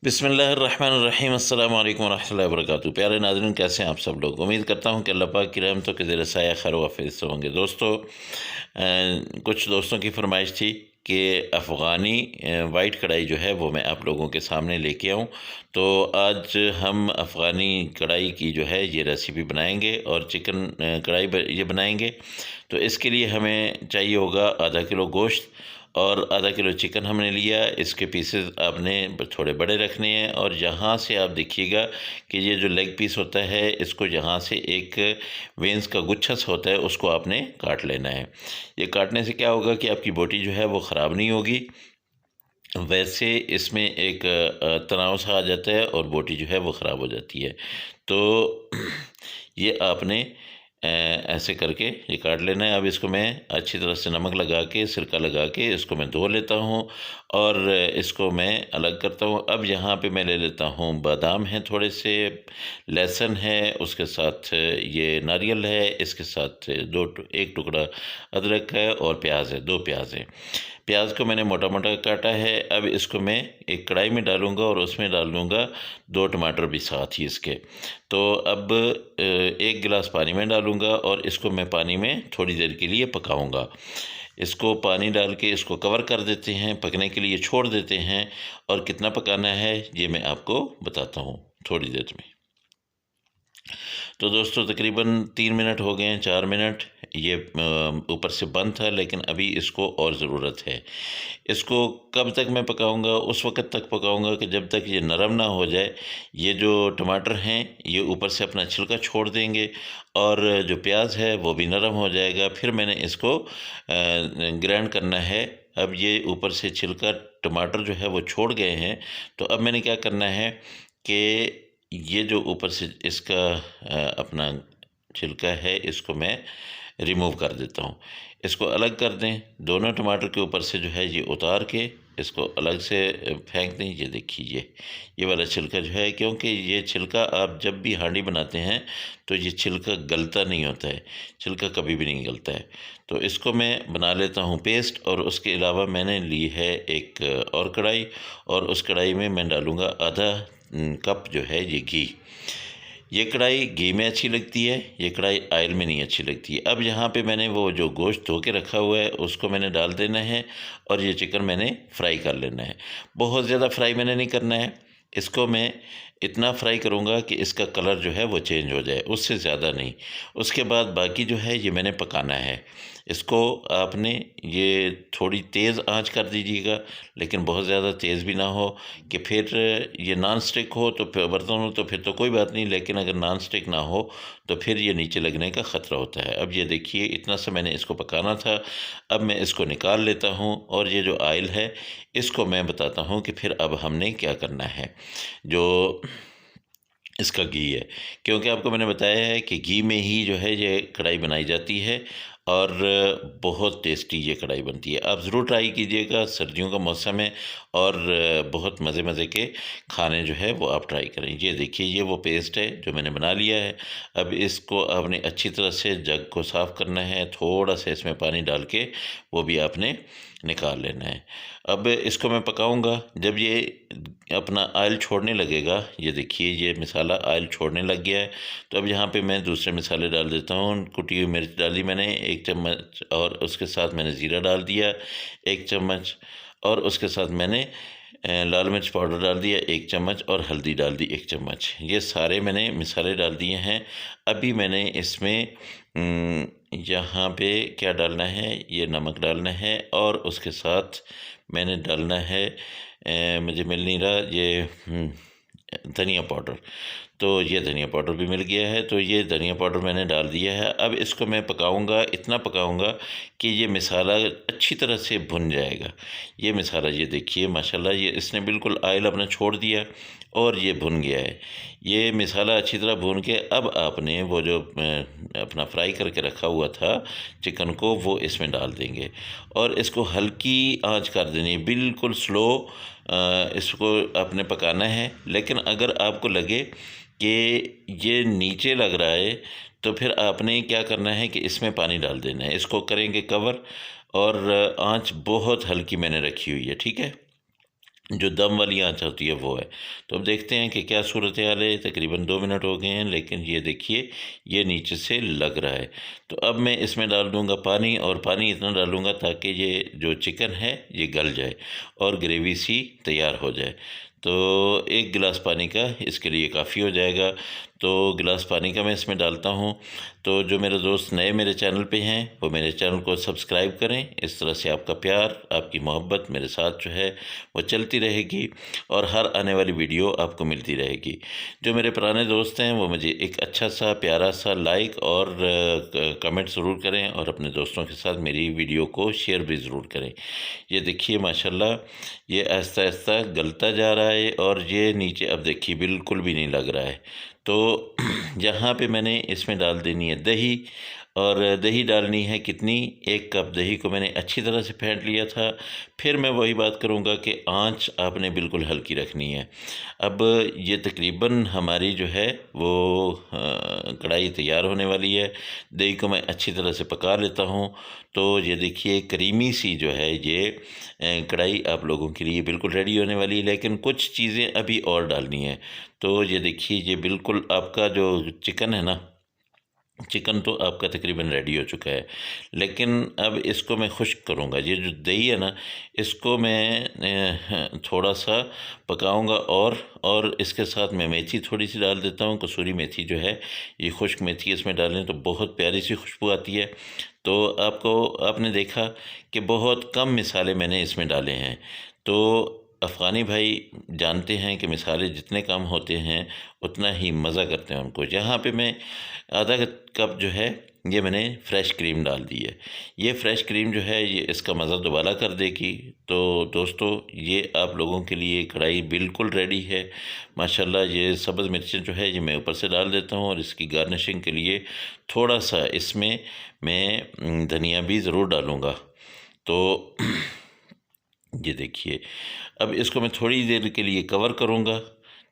बिस्मिल्लाहिर्रहमानिर्रहीम अस्सलाम वालेकुम रहमतुल्लाहि व बरकातहू। प्यारे नाज़रीन, कैसे हैं आप सब लोग। उम्मीद करता हूं कि अल्लाह पाक की रहमतों के ज़ेर साया खैर वाफ़िज़ से होंगे। दोस्तों, कुछ दोस्तों की फरमाइश थी कि अफ़गानी वाइट कढ़ाई जो है वो मैं आप लोगों के सामने लेके आऊं। तो आज हम अफ़गानी कढ़ाई की जो है ये रेसिपी बनाएंगे और चिकन कढ़ाई ये बनाएंगे। तो इसके लिए हमें चाहिए होगा आधा किलो गोश्त और आधा किलो चिकन हमने लिया। इसके पीसेस आपने थोड़े बड़े रखने हैं और यहाँ से आप देखिएगा कि ये जो लेग पीस होता है, इसको यहाँ से एक वेंस का गुच्छा सा होता है, उसको आपने काट लेना है। ये काटने से क्या होगा कि आपकी बोटी जो है वो ख़राब नहीं होगी। वैसे इसमें एक तनाव सा आ जाता है और बोटी जो है वो ख़राब हो जाती है। तो ये आपने ऐसे करके ये काट लेना है। अब इसको मैं अच्छी तरह से नमक लगा के, सिरका लगा के इसको मैं धो लेता हूँ और इसको मैं अलग करता हूँ। अब यहाँ पे मैं ले लेता हूँ बादाम हैं थोड़े से, लहसुन है, उसके साथ ये नारियल है, इसके साथ एक टुकड़ा अदरक है और प्याज है, 2 प्याज है। प्याज को मैंने मोटा मोटा काटा है। अब इसको मैं एक कढ़ाई में डालूँगा और उसमें डाल दूँगा 2 टमाटर भी साथ ही इसके। तो अब 1 गिलास पानी में डालूँगा और इसको मैं पानी में थोड़ी देर के लिए पकाऊँगा। इसको पानी डाल के इसको कवर कर देते हैं, पकने के लिए छोड़ देते हैं। और कितना पकाना है ये मैं आपको बताता हूँ थोड़ी देर में। तो दोस्तों, तकरीबन 3 मिनट हो गए हैं, 4 मिनट। ये ऊपर से बंद था, लेकिन अभी इसको और ज़रूरत है। इसको कब तक मैं पकाऊंगा? उस वक़्त तक पकाऊंगा कि जब तक ये नरम ना हो जाए। ये जो टमाटर हैं ये ऊपर से अपना छिलका छोड़ देंगे और जो प्याज है वो भी नरम हो जाएगा। फिर मैंने इसको ग्राइंड करना है। अब ये ऊपर से छिलका टमाटर जो है वो छोड़ गए हैं। तो अब मैंने क्या करना है कि ये जो ऊपर से इसका अपना छिलका है, इसको मैं रिमूव कर देता हूँ। इसको अलग कर दें। दोनों टमाटर के ऊपर से जो है ये उतार के इसको अलग से फेंक दें। ये देखिए, ये वाला छिलका जो है, क्योंकि ये छिलका आप जब भी हांडी बनाते हैं तो ये छिलका गलता नहीं होता है, छिलका कभी भी नहीं गलता है। तो इसको मैं बना लेता हूँ पेस्ट। और उसके अलावा मैंने ली है एक और कढ़ाई, और उस कढ़ाई में मैं डालूँगा आधा कप जो है ये घी। ये कढ़ाई घी में अच्छी लगती है, ये कढ़ाई ऑयल में नहीं अच्छी लगती है। अब यहाँ पे मैंने वो जो गोश्त धो के रखा हुआ है उसको मैंने डाल देना है और ये चिकन मैंने फ्राई कर लेना है। बहुत ज़्यादा फ्राई मैंने नहीं करना है। इसको मैं इतना फ्राई करूँगा कि इसका कलर जो है वो चेंज हो जाए, उससे ज़्यादा नहीं। उसके बाद बाकी जो है ये मैंने पकाना है। इसको आपने ये थोड़ी तेज़ आंच कर दीजिएगा, लेकिन बहुत ज़्यादा तेज़ भी ना हो कि फिर ये नॉन स्टिक हो तो फिर बर्तन हो तो फिर तो कोई बात नहीं, लेकिन अगर नॉन स्टिक ना हो तो फिर ये नीचे लगने का ख़तरा होता है। अब ये देखिए, इतना सा मैंने इसको पकाना था। अब मैं इसको निकाल लेता हूँ और ये जो ऑयल है इसको मैं बताता हूँ कि फिर अब हमने क्या करना है। जो इसका घी है, क्योंकि आपको मैंने बताया है कि घी में ही जो है ये कढ़ाई बनाई जाती है और बहुत टेस्टी ये कढ़ाई बनती है। आप ज़रूर ट्राई कीजिएगा, सर्दियों का मौसम है और बहुत मज़े मज़े के खाने जो है वो आप ट्राई करें। ये देखिए, ये वो पेस्ट है जो मैंने बना लिया है। अब इसको आपने अच्छी तरह से जग को साफ़ करना है, थोड़ा सा इसमें पानी डाल के वो भी आपने निकाल लेना है। अब इसको मैं पकाऊंगा। जब ये अपना ऑयल छोड़ने लगेगा, ये देखिए ये मसाला ऑयल छोड़ने लग गया है, तो अब यहाँ पे मैं दूसरे मसाले डाल देता हूँ। कुटी हुई मिर्च डाली मैंने 1 चम्मच, और उसके साथ मैंने ज़ीरा डाल दिया 1 चम्मच, और उसके साथ मैंने लाल मिर्च पाउडर डाल दिया 1 चम्मच, और हल्दी डाल दी 1 चम्मच। ये सारे मैंने मसाले डाल दिए हैं। अभी मैंने इसमें यहाँ पे क्या डालना है, ये नमक डालना है, और उसके साथ मैंने डालना है मुझे मिल नहीं रहा ये धनिया पाउडर। तो ये धनिया पाउडर भी मिल गया है, तो ये धनिया पाउडर मैंने डाल दिया है। अब इसको मैं पकाऊंगा, इतना पकाऊंगा कि ये मसाला अच्छी तरह से भुन जाएगा। ये मसाला ये देखिए माशाल्लाह, ये इसने बिल्कुल ऑयल अपना छोड़ दिया और ये भुन गया है। ये मसाला अच्छी तरह भून के अब आपने वो जो अपना फ्राई करके रखा हुआ था चिकन को, वो इसमें डाल देंगे और इसको हल्की आंच कर देनी है, बिल्कुल स्लो इसको आपने पकाना है। लेकिन अगर आपको लगे कि ये नीचे लग रहा है तो फिर आपने क्या करना है कि इसमें पानी डाल देना है। इसको करेंगे कवर, और आंच बहुत हल्की मैंने रखी हुई है, ठीक है। जो दम वाली आँच होती है वो है। तो अब देखते हैं कि क्या सूरत हाल है। तकरीबन 2 मिनट हो गए हैं, लेकिन ये देखिए ये नीचे से लग रहा है। तो अब मैं इसमें डाल दूँगा पानी, और पानी इतना डालूँगा ताकि ये जो चिकन है ये गल जाए और ग्रेवी सी तैयार हो जाए। तो 1 गिलास पानी का इसके लिए काफ़ी हो जाएगा। तो गिलास पानी का मैं इसमें डालता हूँ। तो जो मेरे दोस्त नए मेरे चैनल पे हैं वो मेरे चैनल को सब्सक्राइब करें। इस तरह से आपका प्यार, आपकी मोहब्बत मेरे साथ जो है वो चलती रहेगी और हर आने वाली वीडियो आपको मिलती रहेगी। जो मेरे पुराने दोस्त हैं वो मुझे एक अच्छा सा प्यारा सा लाइक और कमेंट ज़रूर करें, और अपने दोस्तों के साथ मेरी वीडियो को शेयर भी ज़रूर करें। ये देखिए माशाल्लाह ये आहिस्ता आहिस्ता गलता जा रहा है, और ये नीचे अब देखिए बिल्कुल भी नहीं लग रहा है। तो यहाँ पे मैंने इसमें डाल देनी है दही, और दही डालनी है कितनी, 1 कप दही को मैंने अच्छी तरह से फेंट लिया था। फिर मैं वही बात करूँगा कि आँच आपने बिल्कुल हल्की रखनी है। अब ये तकरीबन हमारी जो है वो कढ़ाई तैयार होने वाली है। दही को मैं अच्छी तरह से पका लेता हूँ। तो ये देखिए क्रीमी सी जो है ये कढ़ाई आप लोगों के लिए बिल्कुल रेडी होने वाली है, लेकिन कुछ चीज़ें अभी और डालनी है। तो ये देखिए ये बिल्कुल आपका जो चिकन है ना, चिकन तो आपका तकरीबन रेडी हो चुका है, लेकिन अब इसको मैं खुश्क करूँगा। ये जो दही है ना, इसको मैं थोड़ा सा पकाऊँगा, और इसके साथ मैं मेथी थोड़ी सी डाल देता हूँ। कसूरी मेथी जो है, ये खुश्क मेथी इसमें डालें तो बहुत प्यारी सी खुशबू आती है। तो आपने देखा कि बहुत कम मिसाले मैंने इसमें डाले हैं। तो अफ़गानी भाई जानते हैं कि मिसाले जितने कम होते हैं उतना ही मज़ा करते हैं उनको। यहाँ पे मैं आधा कप जो है ये मैंने फ़्रेश क्रीम डाल दी है। ये फ़्रेश क्रीम जो है ये इसका मज़ा दोबारा कर देगी। तो दोस्तों ये आप लोगों के लिए कढ़ाई बिल्कुल रेडी है माशाल्लाह। ये सब्ज़ मिर्चें जो है ये मैं ऊपर से डाल देता हूँ, और इसकी गार्निशिंग के लिए थोड़ा सा इसमें मैं धनिया भी ज़रूर डालूँगा। तो ये देखिए अब इसको मैं थोड़ी देर के लिए कवर करूँगा,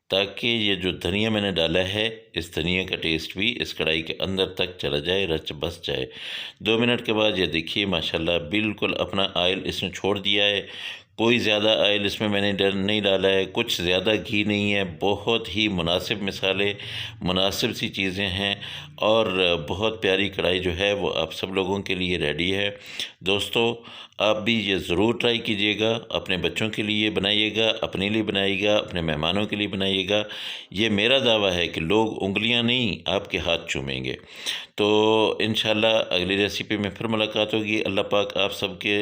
ताकि ये जो धनिया मैंने डाला है इस धनिया का टेस्ट भी इस कढ़ाई के अंदर तक चला जाए, रच बस जाए। 2 मिनट के बाद ये देखिए माशाल्लाह बिल्कुल अपना ऑयल इसने छोड़ दिया है। कोई ज़्यादा ऑयल इसमें मैंने नहीं डाला है, कुछ ज़्यादा घी नहीं है। बहुत ही मुनासिब मिसाले, मुनासिब सी चीज़ें हैं, और बहुत प्यारी कढ़ाई जो है वो आप सब लोगों के लिए रेडी है। दोस्तों आप भी ये ज़रूर ट्राई कीजिएगा, अपने बच्चों के लिए बनाइएगा, अपने लिए बनाइएगा, अपने मेहमानों के लिए बनाइएगा। ये मेरा दावा है कि लोग उँगलियां नहीं आपके हाथ चूमेंगे। तो इंशाल्लाह अगली रेसिपी में फिर मुलाकात होगी। अल्लाह पाक आप सबके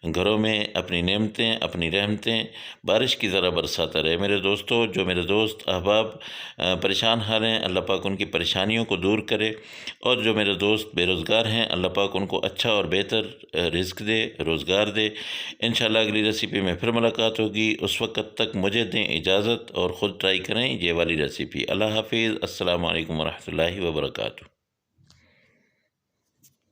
घरों में अपनी नेमतें, अपनी रहमतें बारिश की तरह बरसाता रहे। मेरे दोस्तों, जो मेरे दोस्त अहबाब परेशान हाल हैं, अल्लाह पाक उनकी परेशानियों को दूर करे, और जो मेरे दोस्त बेरोज़गार हैं अल्लाह पाक उनको अच्छा और बेहतर रिज़्क दे, रोज़गार दे। इंशाल्लाह अगली रेसिपी में फिर मुलाकात होगी। उस वक़्त तक मुझे दें इजाज़त और ख़ुद ट्राई करें ये वाली रेसिपी। अल्लाह हाफ़िज़। अस्सलामु अलैकुम व रहमतुल्लाहि व बरकातुहू।